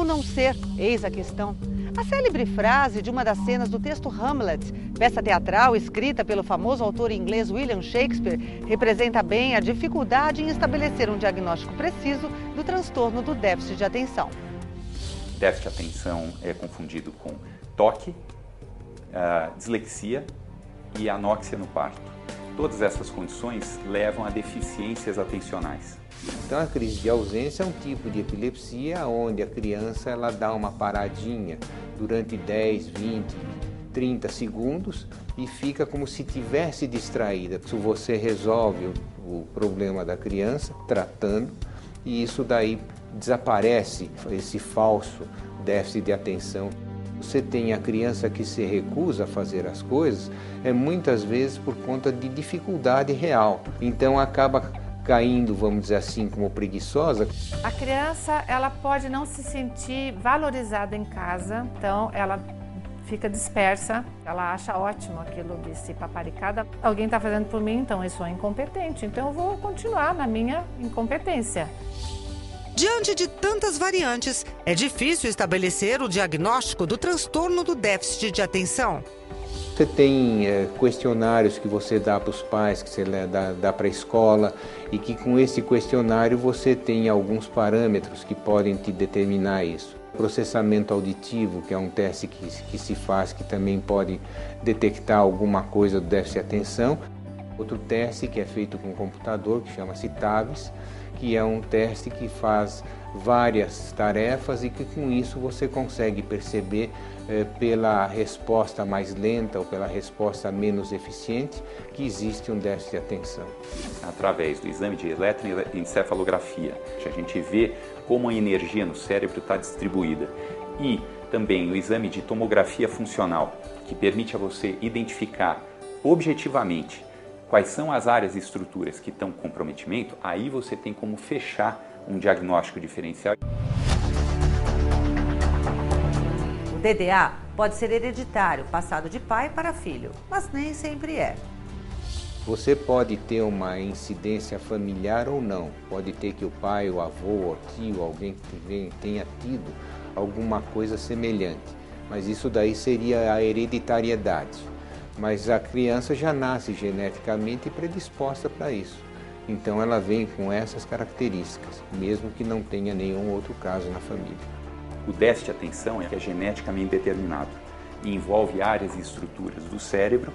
não ser? Eis a questão. A célebre frase de uma das cenas do texto Hamlet, peça teatral escrita pelo famoso autor inglês William Shakespeare, representa bem a dificuldade em estabelecer um diagnóstico preciso do transtorno do déficit de atenção. Déficit de atenção é confundido com toque, dislexia e anóxia no parto. Todas essas condições levam a deficiências atencionais. Então a crise de ausência é um tipo de epilepsia onde a criança ela dá uma paradinha durante 10, 20, 30 segundos e fica como se tivesse distraída. Se você resolve o problema da criança tratando, e isso daí desaparece esse falso déficit de atenção. Você tem a criança que se recusa a fazer as coisas, muitas vezes por conta de dificuldade real. Então acaba caindo, vamos dizer assim, como preguiçosa. A criança, ela pode não se sentir valorizada em casa, então ela fica dispersa, ela acha ótimo aquilo de se paparicada. Alguém está fazendo por mim, então eu sou incompetente, então eu vou continuar na minha incompetência. Diante de tantas variantes, é difícil estabelecer o diagnóstico do transtorno do déficit de atenção. Você tem questionários que você dá para os pais, que você dá para a escola, e que com esse questionário você tem alguns parâmetros que podem te determinar isso. Processamento auditivo, que é um teste que se faz, que também pode detectar alguma coisa do déficit de atenção. Outro teste que é feito com computador, que chama-se TAVS, que é um teste que faz várias tarefas e que com isso você consegue perceber pela resposta mais lenta ou pela resposta menos eficiente que existe um déficit de atenção. Através do exame de eletroencefalografia, a gente vê como a energia no cérebro está distribuída, e também o exame de tomografia funcional, que permite a você identificar objetivamente quais são as áreas e estruturas que estão com comprometimento. Aí você tem como fechar um diagnóstico diferencial. O DDA pode ser hereditário, passado de pai para filho, mas nem sempre é. Você pode ter uma incidência familiar ou não. Pode ter que o pai, o avô, o tio, alguém que tenha tido alguma coisa semelhante. Mas isso daí seria a hereditariedade. Mas a criança já nasce geneticamente predisposta para isso. Então ela vem com essas características, mesmo que não tenha nenhum outro caso na família. O déficit de atenção é geneticamente determinado e envolve áreas e estruturas do cérebro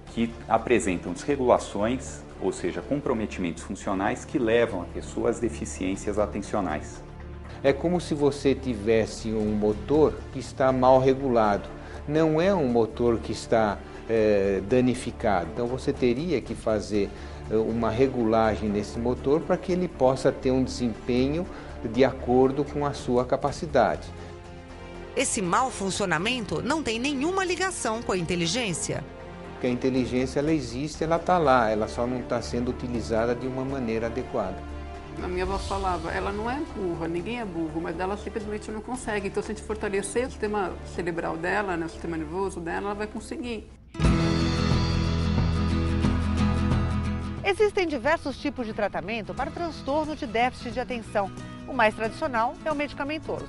que apresentam desregulações, ou seja, comprometimentos funcionais que levam a pessoa às deficiências atencionais. É como se você tivesse um motor que está mal regulado. Não é um motor que está danificado. Então você teria que fazer uma regulagem nesse motor para que ele possa ter um desempenho de acordo com a sua capacidade. Esse mau funcionamento não tem nenhuma ligação com a inteligência. Porque a inteligência ela existe, ela está lá, ela só não está sendo utilizada de uma maneira adequada. A minha avó falava, ela não é burra, ninguém é burro, mas ela simplesmente não consegue. Então se a gente fortalecer o sistema cerebral dela, né, o sistema nervoso dela, ela vai conseguir. Existem diversos tipos de tratamento para transtorno de déficit de atenção. O mais tradicional é o medicamentoso.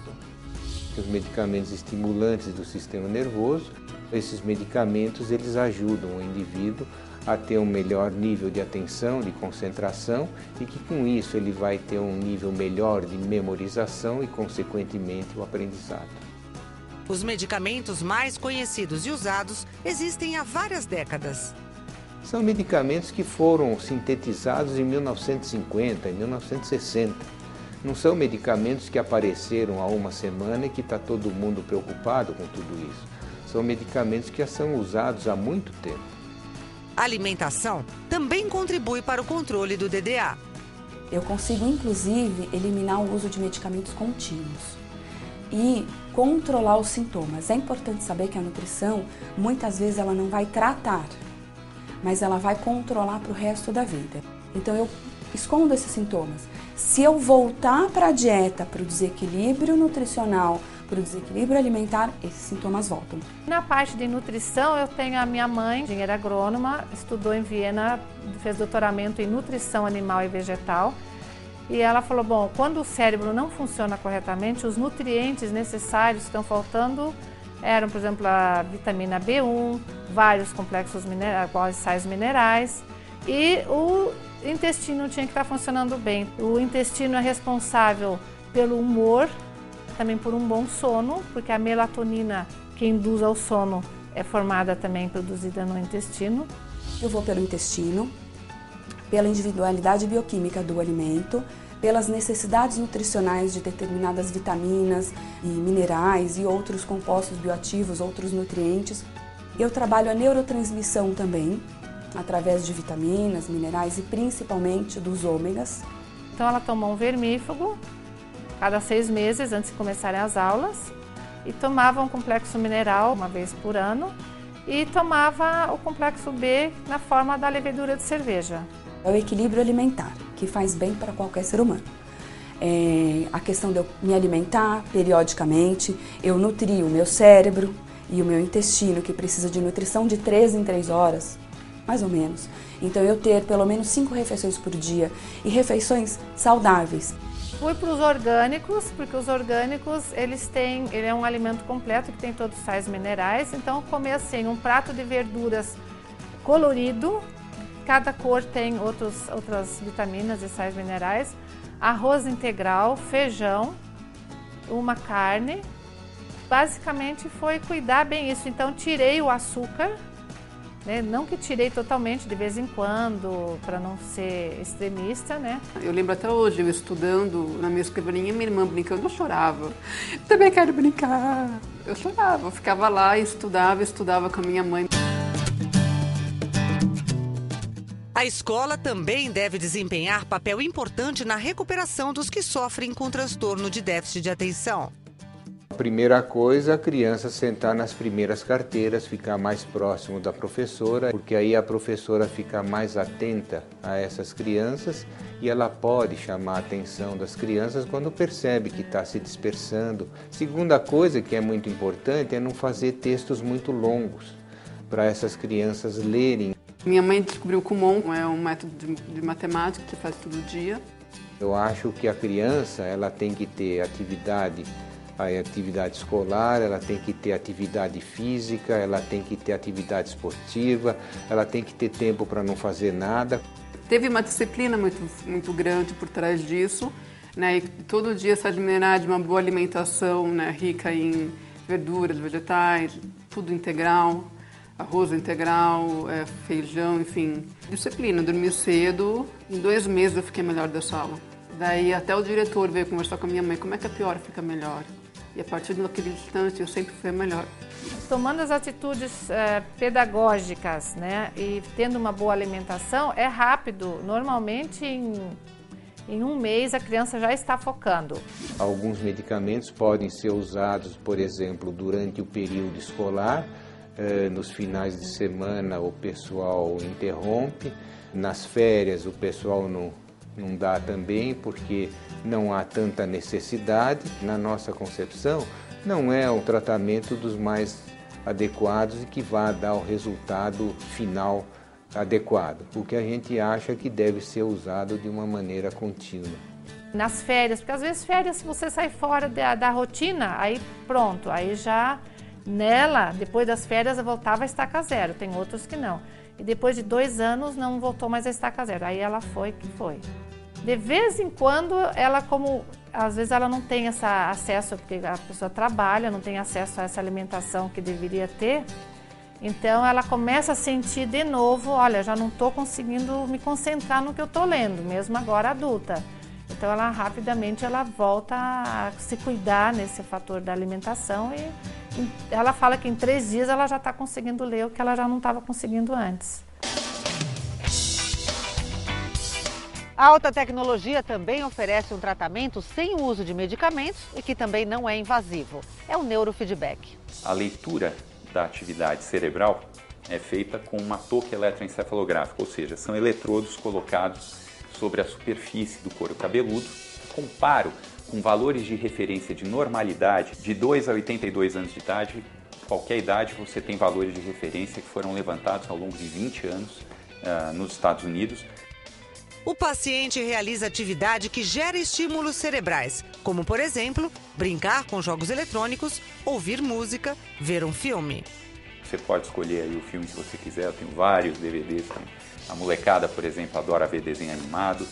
Os medicamentos estimulantes do sistema nervoso, esses medicamentos eles ajudam o indivíduo a ter um melhor nível de atenção, de concentração, e que com isso ele vai ter um nível melhor de memorização e, consequentemente, o aprendizado. Os medicamentos mais conhecidos e usados existem há várias décadas. São medicamentos que foram sintetizados em 1950, em 1960. Não são medicamentos que apareceram há uma semana e que está todo mundo preocupado com tudo isso. São medicamentos que já são usados há muito tempo. A alimentação também contribui para o controle do DDA. Eu consigo, inclusive, eliminar o uso de medicamentos contínuos e controlar os sintomas. É importante saber que a nutrição, muitas vezes, ela não vai tratar, mas ela vai controlar para o resto da vida. Então, eu escondo esses sintomas. Se eu voltar para a dieta, para o desequilíbrio nutricional, para o desequilíbrio alimentar, esses sintomas voltam. Na parte de nutrição, eu tenho a minha mãe, engenheira agrônoma, estudou em Viena, fez doutoramento em nutrição animal e vegetal. E ela falou, bom, quando o cérebro não funciona corretamente, os nutrientes necessários que estão faltando eram, por exemplo, a vitamina B1, vários complexos minerais, sais minerais, e o intestino tinha que estar funcionando bem. O intestino é responsável pelo humor, também por um bom sono, porque a melatonina que induz ao sono é formada também, produzida no intestino. Eu vou pelo intestino, pela individualidade bioquímica do alimento, pelas necessidades nutricionais de determinadas vitaminas e minerais e outros compostos bioativos, outros nutrientes. Eu trabalho a neurotransmissão também, através de vitaminas, minerais e principalmente dos ômegas. Então ela tomou um vermífugo cada 6 meses antes de começarem as aulas e tomava um complexo mineral uma vez por ano e tomava o complexo B na forma da levedura de cerveja. É o equilíbrio alimentar, que faz bem para qualquer ser humano. A questão de eu me alimentar periodicamente, eu nutrir o meu cérebro e o meu intestino, que precisa de nutrição de 3 em 3 horas, mais ou menos. Então eu ter pelo menos 5 refeições por dia e refeições saudáveis. Fui para os orgânicos, porque os orgânicos ele é um alimento completo que tem todos os sais minerais. Então comer assim um prato de verduras colorido, cada cor tem outras vitaminas e sais minerais, arroz integral, feijão, uma carne. Basicamente foi cuidar bem isso. Então tirei o açúcar, né? Não que tirei totalmente, de vez em quando, para não ser extremista, né? Eu lembro até hoje, eu estudando na minha escrivaninha, minha irmã brincando, eu chorava. Também quero brincar. Eu chorava, eu ficava lá e estudava com a minha mãe. A escola também deve desempenhar papel importante na recuperação dos que sofrem com transtorno de déficit de atenção. A primeira coisa, a criança sentar nas primeiras carteiras, ficar mais próximo da professora, porque aí a professora fica mais atenta a essas crianças e ela pode chamar a atenção das crianças quando percebe que está se dispersando. Segunda coisa que é muito importante é não fazer textos muito longos para essas crianças lerem. Minha mãe descobriu o Kumon, é um método de matemática que você faz todo dia. Eu acho que a criança ela tem que ter atividade escolar, ela tem que ter atividade física, ela tem que ter atividade esportiva, ela tem que ter tempo para não fazer nada. Teve uma disciplina muito grande por trás disso, né? E todo dia se alimentar de uma boa alimentação, né? Rica em verduras, vegetais, tudo integral. Arroz integral, feijão, enfim. Disciplina, dormi cedo, em 2 meses eu fiquei melhor da sala. Daí até o diretor veio conversar com a minha mãe, como é que a pior fica melhor? E a partir daquele instante eu sempre fui a melhor. Tomando as atitudes pedagógicas, né, e tendo uma boa alimentação, é rápido. Normalmente em 1 mês a criança já está focando. Alguns medicamentos podem ser usados, por exemplo, durante o período escolar. Nos finais de semana o pessoal interrompe, nas férias o pessoal não dá também porque não há tanta necessidade. Na nossa concepção, não é um tratamento dos mais adequados e que vá dar o resultado final adequado. O que a gente acha que deve ser usado de uma maneira contínua. Nas férias, porque às vezes férias, se você sai fora da rotina, aí pronto, aí já... Nela, depois das férias, eu voltava a estaca zero, tem outros que não. E depois de 2 anos, não voltou mais a estaca zero, aí ela foi que foi. De vez em quando, ela às vezes ela não tem esse acesso, porque a pessoa trabalha, não tem acesso a essa alimentação que deveria ter, então ela começa a sentir de novo, olha, já não estou conseguindo me concentrar no que eu estou lendo, mesmo agora adulta. Então ela rapidamente volta a se cuidar nesse fator da alimentação e ela fala que em 3 dias ela já está conseguindo ler o que ela já não estava conseguindo antes. A alta tecnologia também oferece um tratamento sem o uso de medicamentos e que também não é invasivo. É o neurofeedback. A leitura da atividade cerebral é feita com uma toque eletroencefalográfica, ou seja, são eletrodos colocados sobre a superfície do couro cabeludo. Comparo com valores de referência de normalidade de 2 a 82 anos de idade. Qualquer idade você tem valores de referência que foram levantados ao longo de 20 anos nos Estados Unidos. O paciente realiza atividade que gera estímulos cerebrais, como, por exemplo, brincar com jogos eletrônicos, ouvir música, ver um filme. Você pode escolher aí o filme que você quiser, eu tenho vários DVDs. A molecada, por exemplo, adora ver desenho animado.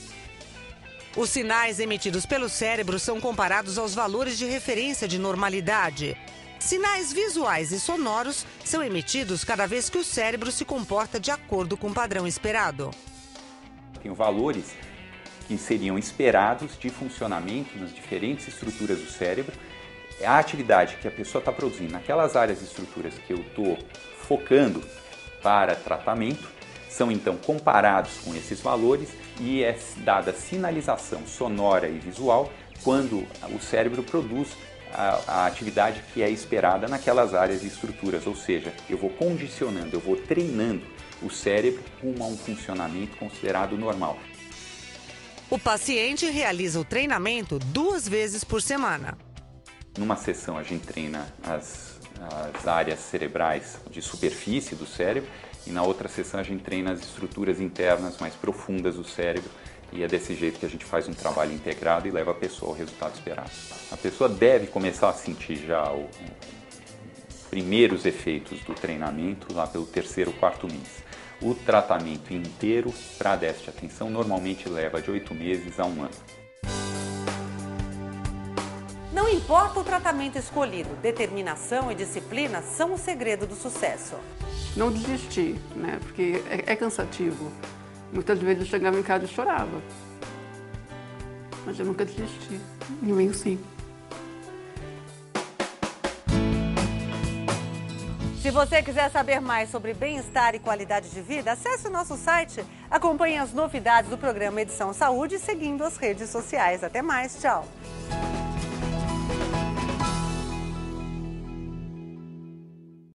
Os sinais emitidos pelo cérebro são comparados aos valores de referência de normalidade. Sinais visuais e sonoros são emitidos cada vez que o cérebro se comporta de acordo com o padrão esperado. Tem valores que seriam esperados de funcionamento nas diferentes estruturas do cérebro. A atividade que a pessoa está produzindo naquelas áreas e estruturas que eu estou focando para tratamento são então comparados com esses valores e é dada sinalização sonora e visual quando o cérebro produz a atividade que é esperada naquelas áreas e estruturas, ou seja, eu vou condicionando, eu vou treinando o cérebro rumo a um funcionamento considerado normal. O paciente realiza o treinamento 2 vezes por semana. Numa sessão a gente treina as áreas cerebrais de superfície do cérebro e na outra sessão a gente treina as estruturas internas mais profundas do cérebro e é desse jeito que a gente faz um trabalho integrado e leva a pessoa ao resultado esperado. A pessoa deve começar a sentir já os primeiros efeitos do treinamento lá pelo 3º, 4º mês. O tratamento inteiro para déficit de atenção normalmente leva de 8 meses a 1 ano. Não importa o tratamento escolhido, determinação e disciplina são o segredo do sucesso. Não desistir, né? Porque é cansativo. Muitas vezes eu chegava em casa e chorava. Mas eu nunca desisti. E venho sim. Se você quiser saber mais sobre bem-estar e qualidade de vida, acesse o nosso site. Acompanhe as novidades do programa Edição Saúde seguindo as redes sociais. Até mais, tchau!